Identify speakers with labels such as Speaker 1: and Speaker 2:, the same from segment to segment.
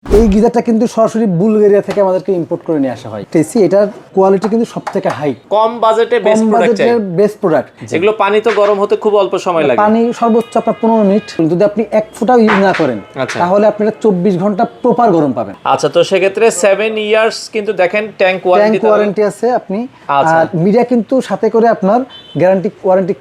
Speaker 1: এই গিজারটা কিন্তু সরাসরি বুলগেরিয়া থেকে আমাদেরকে ইম্পোর্ট করে নিয়ে আসা হয়। টেসি এটার কোয়ালিটি কিন্তু সবথেকে হাই,
Speaker 2: কম বাজেটে বেস্ট প্রোডাক্ট চাই।
Speaker 1: Best product.
Speaker 2: এগুলো পানি তো গরম হতে খুব অল্প সময় লাগে।
Speaker 1: পানি সর্বোচ্চ আপনার 15 মিনিট। যদি আপনি 1 ফুটাও ইউজ না করেন তাহলে আপনারা 24 ঘন্টা প্রপার গরম পাবেন।
Speaker 2: আচ্ছা, তো সেক্ষেত্রে 7 ইয়ার্স কিন্তু দেখেন ট্যাঙ্ক
Speaker 1: ওয়ারেন্টি আছে আপনি। আর মিডিয়া কিন্তু সাথে করে আপনার ওয়ারেন্টি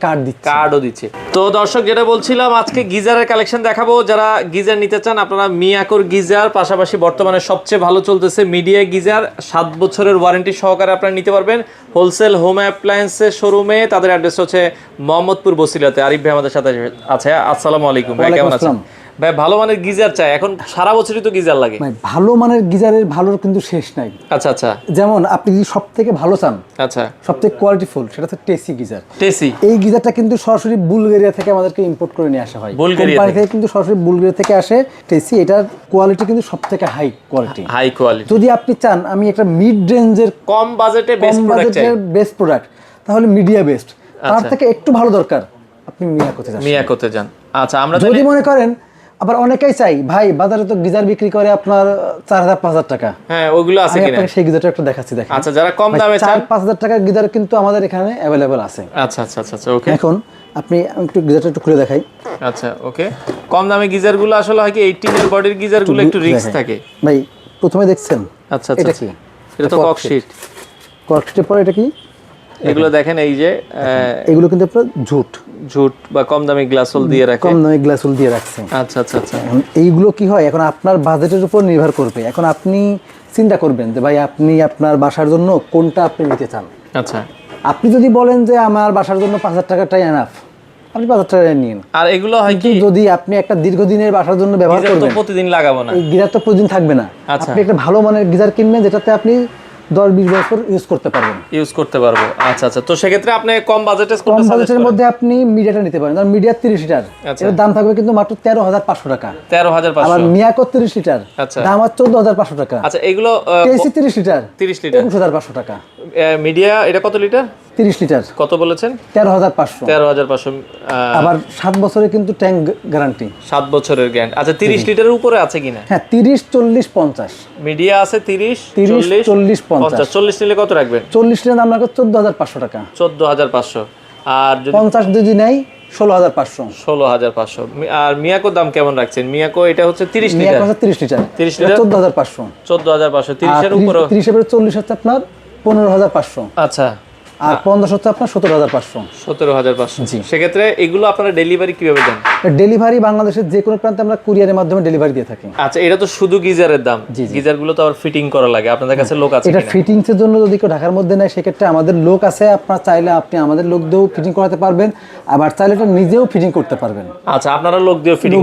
Speaker 1: কার্ডও
Speaker 2: দিচ্ছে। তো দর্শক, যেটা বলছিলাম, আজকে গিজারের কালেকশন দেখাবো। যারা গিজার নিতে চান আপনারা মিয়াকোর গিজার, পাশাপাশি বর্তমানে সবচেয়ে ভালো চলতেছে মিডিয়া গিজার 7 বছরের ওয়ারেন্টি সহকারে আপনারা নিতে পারবেন হোলসেল হোম অ্যাপ্লায়েন্সের শোরুমে। তাদের অ্যাড্রেস হচ্ছে মোহাম্মদপুর বসিলাতে। আরিফ ভাই আমাদের সাথে আছে। আসসালামু আলাইকুম ভাই, কেমন আছেন ভাই? ভালো মানের গিজার চাই, এখন সারা বছরই তো গিজার লাগে
Speaker 1: ভাই। ভালো মানের গিজারের ভালোর কিন্তু শেষ নাই।
Speaker 2: আচ্ছা আচ্ছা,
Speaker 1: যেমন আপনি যদি সবথেকে ভালো চান,
Speaker 2: আচ্ছা,
Speaker 1: সবথেকে কোয়ালিটিফুল, সেটা হচ্ছে টেসি গিজার।
Speaker 2: টেসি
Speaker 1: এই গিজারটা কিন্তু সরাসরি বুলগেরিয়া থেকে আমাদেরকে ইম্পোর্ট করে নিয়ে আসা হয়। কোম্পানি থেকে কিন্তু সরাসরি বুলগেরিয়া থেকে আসে টেসি। এটার কোয়ালিটি কিন্তু সবথেকে হাই কোয়ালিটি। যদি আপনি চান আমি একটা মিড রেঞ্জের
Speaker 2: কম বাজেটে
Speaker 1: বেস্ট প্রোডাক্ট, তাহলে মিডিয়া বেস্ট। তার থেকে একটু ভালো দরকার, আপনি
Speaker 2: মিয়াকোতে যান। আচ্ছা, আমরা
Speaker 1: যদি মনে করেন, আবার অনেকেই চাই ভাই বাজারে তো গিজার বিক্রি করে আপনার 4000-5000 টাকা।
Speaker 2: হ্যাঁ, ওগুলো আছে কিনা?
Speaker 1: সেই গিজারটা একটু দেখাচ্ছি, দেখেন।
Speaker 2: আচ্ছা, যারা কম দামে চান
Speaker 1: 4-5000 টাকার গিজার কিন্তু আমাদের এখানে अवेलेबल আছে।
Speaker 2: আচ্ছা আচ্ছা আচ্ছা, ওকে।
Speaker 1: এখন আপনি একটু গিজারটা একটু খুলে দেখাই।
Speaker 2: আচ্ছা, ওকে। কম দামে গিজারগুলো আসলে হয় কি 18 এর বডির গিজারগুলো একটু রিস্ক থাকে
Speaker 1: ভাই। প্রথমে দেখছেন
Speaker 2: আচ্ছা আচ্ছা, এটা তো
Speaker 1: ককশিটের পরে এটা কি?
Speaker 2: এগুলো দেখেন, এই যে
Speaker 1: এগুলো কিন্তু আপনার ঝুট
Speaker 2: বা কম দামি গ্লাসোল দিয়ে
Speaker 1: রাখছে।
Speaker 2: আচ্ছা আচ্ছা আচ্ছা,
Speaker 1: এইগুলো কি হয়, এখন আপনার বাজেটের উপর নির্ভর করবে। এখন আপনি চিন্তা করবেন যে ভাই আপনি আপনার বাসার জন্য কোনটা আপনি নিতে চান।
Speaker 2: আচ্ছা,
Speaker 1: আপনি যদি বলেন যে আমার বাসার জন্য 5000 টাকাটাই এনাফ, আপনি 5000 টাকা নিন।
Speaker 2: আর এগুলো হয় কি,
Speaker 1: যদি আপনি একটা দীর্ঘদিনের বাসার জন্য ব্যবহার করবেন,
Speaker 2: প্রতিদিন লাগাবো না,
Speaker 1: এই গিজার তো প্রতিদিন থাকবে না। আপনি একটা ভালো মানের গিজার কিনবেন যেটাতে আপনি 10-20 বছর ইউজ করতে পারবো।
Speaker 2: আচ্ছা আচ্ছা, তো সেক্ষেত্রে আপনি কম বাজেটের
Speaker 1: মধ্যে আপনি মিডিয়াটা নিতে পারেন। কারণ মিডিয়া 30 লিটার, এর দাম থাকবে কিন্তু মাত্র 13500 টাকা।
Speaker 2: 13500।
Speaker 1: আবার মিয়াকো 30 লিটার, দাম আর 14500 টাকা।
Speaker 2: আচ্ছা, এগুলো
Speaker 1: কেসি 30 লিটার 21500 টাকা।
Speaker 2: মিডিয়া এটা কত লিটার?
Speaker 1: 30 লিটার।
Speaker 2: কত বলেছেন?
Speaker 1: 13500। আবার 7 বছরের কিন্তু ট্যাঙ্ক গ্যারান্টি।
Speaker 2: 7 বছরের গ্যারান্টি। আচ্ছা, 30 লিটারের উপরে আছে কিনা?
Speaker 1: হ্যাঁ, 30, 40, 50
Speaker 2: মিডিয়া আছে। 30,
Speaker 1: 40, 50।
Speaker 2: 40 নিলে কত রাখবেন?
Speaker 1: 40 নিলে দাম রাখবে 14500 টাকা।
Speaker 2: 14500। আর যদি
Speaker 1: 50 যদি নেই 16500।
Speaker 2: 16500। আর মিয়াকোর দাম কেমন রাখছেন? মিয়াকো এটা হচ্ছে 30 লিটার।
Speaker 1: মিয়াকো 30 লিটার
Speaker 2: 14500। 14500। 30 এর উপরে
Speaker 1: 30 এর 40 হচ্ছে আপনার 15500।
Speaker 2: আচ্ছা।
Speaker 1: আর 50 হচ্ছে আপনার 17500।
Speaker 2: 17500। জি। সেক্ষেত্রে এগুলো আপনারা ডেলিভারি কিভাবে দেন?
Speaker 1: ডেলিভারি বাংলাদেশের যে কোনো প্রান্তে আমরা কুরিয়ারের মাধ্যমে ডেলিভারি দিয়ে থাকি।
Speaker 2: আচ্ছা, এটা তো শুধু গিজারের দাম। গিজারগুলো তো আবার ফিটিং করা লাগে, আপনাদের কাছে লোক আছে?
Speaker 1: এটা ফিটিংস এর জন্য যদি কেউ ঢাকার মধ্যে নেয় সেক্ষেত্রে আমাদের লোক আছে। আপনারা চাইলে আপনি আমাদের লোক দিয়েও ফিটিং করাতে পারবেন, আবার চাইলে এটা নিজেও ফিটিং করতে পারবেন।
Speaker 2: আচ্ছা, আপনারা লোক দিয়ে ফিটিং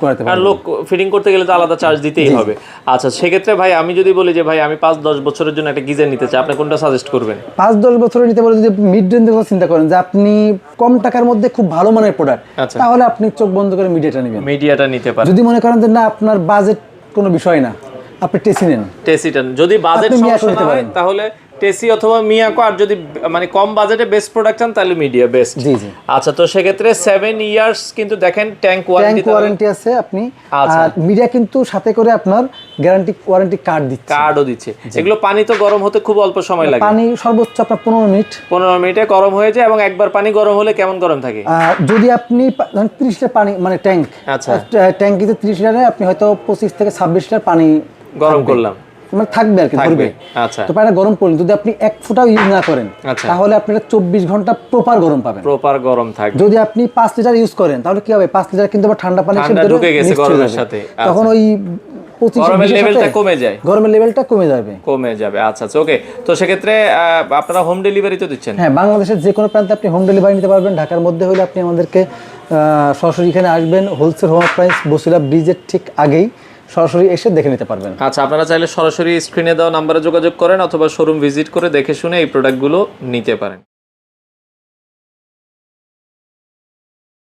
Speaker 2: করাতে পারবেন। আর লোক ফিটিং করতে গেলে তো আলাদা চার্জ দিতেই হবে। আচ্ছা, সেক্ষেত্রে ভাই আমি যদি বলি যে ভাই আমি 5-10 বছরের জন্য একটা গিজার নিতে চাই, আপনি কোনটা সাজেস্ট করবেন?
Speaker 1: 5-10 বছরের নিতে পারেন। যদি মিড রেঞ্জের কথা চিন্তা করেন যে আপনি কম টাকার মধ্যে খুব ভালো মানের প্রোডাক্ট, তাহলে আপনি চোখ বন্ধ করে মিডিয়াটা
Speaker 2: নিতে পারেন।
Speaker 1: যদি মনে করেন যে না আপনার বাজেট কোনো বিষয় না, আপনি টেসি নেন।
Speaker 2: টেসিটা যদি বাজেট সমস্যা হয় তাহলে টেসি অথবা মিয়াকো। আর যদি মানে কম বাজেটে বেস্ট প্রোডাক্ট চান তাহলে মিডিয়া বেস্ট।
Speaker 1: জি জি।
Speaker 2: আচ্ছা, তো সেক্ষেত্রে 7 ইয়ার্স কিন্তু দেখেন ট্যাঙ্ক
Speaker 1: ওয়ারেন্টি আছে আপনি। আর মিডিয়া কিন্তু সাথে করে আপনার ওয়ারেন্টি কার্ডও দিচ্ছে।
Speaker 2: এগুলো পানি তো গরম হতে খুব অল্প সময় লাগে।
Speaker 1: পানি সর্বোচ্চ আপনার 15
Speaker 2: মিনিটে গরম হয়ে যায়। এবং একবার পানি গরম হলে কেমন গরম থাকে?
Speaker 1: যদি আপনি 30 লিটার পানি মানে ট্যাঙ্ক, আচ্ছা ট্যাঙ্কিতে 30 লিটারে আপনি হয়তো 25 থেকে 26 লিটার পানি
Speaker 2: গরম করলাম,
Speaker 1: মানে থাকবে আর কি, ধরবে।
Speaker 2: আচ্ছা,
Speaker 1: তো পানিটা গরম করলেন, যদি আপনি 1 ফুটাও ইউজ না করেন তাহলে আপনারা 24 ঘন্টা প্রপার গরম পাবেন। যদি আপনি 5 লিটার ইউজ করেন তাহলে কি হবে, 5 লিটার কিন্তু আবার ঠান্ডা পানি
Speaker 2: ঢুকে গেছে গরমের সাথে,
Speaker 1: তখন ওই
Speaker 2: গরমের লেভেলটা কমে যাবে। আচ্ছা আচ্ছা, ওকে। তো সেক্ষেত্রে আপনারা হোম ডেলিভারি তো দিচ্ছেন?
Speaker 1: হ্যাঁ, বাংলাদেশের যে কোনো প্রান্তে আপনি হোম ডেলিভারি নিতে পারবেন। ঢাকার মধ্যে হলে আপনি আমাদেরকে সরাসরি এখানে আসবেন, হোলসেল হোম অ্যাপ্লায়েন্স বসিলা ব্রিজের ঠিক আগেই সরাসরি এসে দেখে নিতে পারবেন।
Speaker 2: আচ্ছা, আপনারা চাইলে সরাসরি স্ক্রিনে দেওয়া নাম্বারে যোগাযোগ করেন অথবা শোরুম ভিজিট করে দেখে শুনে এই প্রোডাক্টগুলো নিতে পারেন।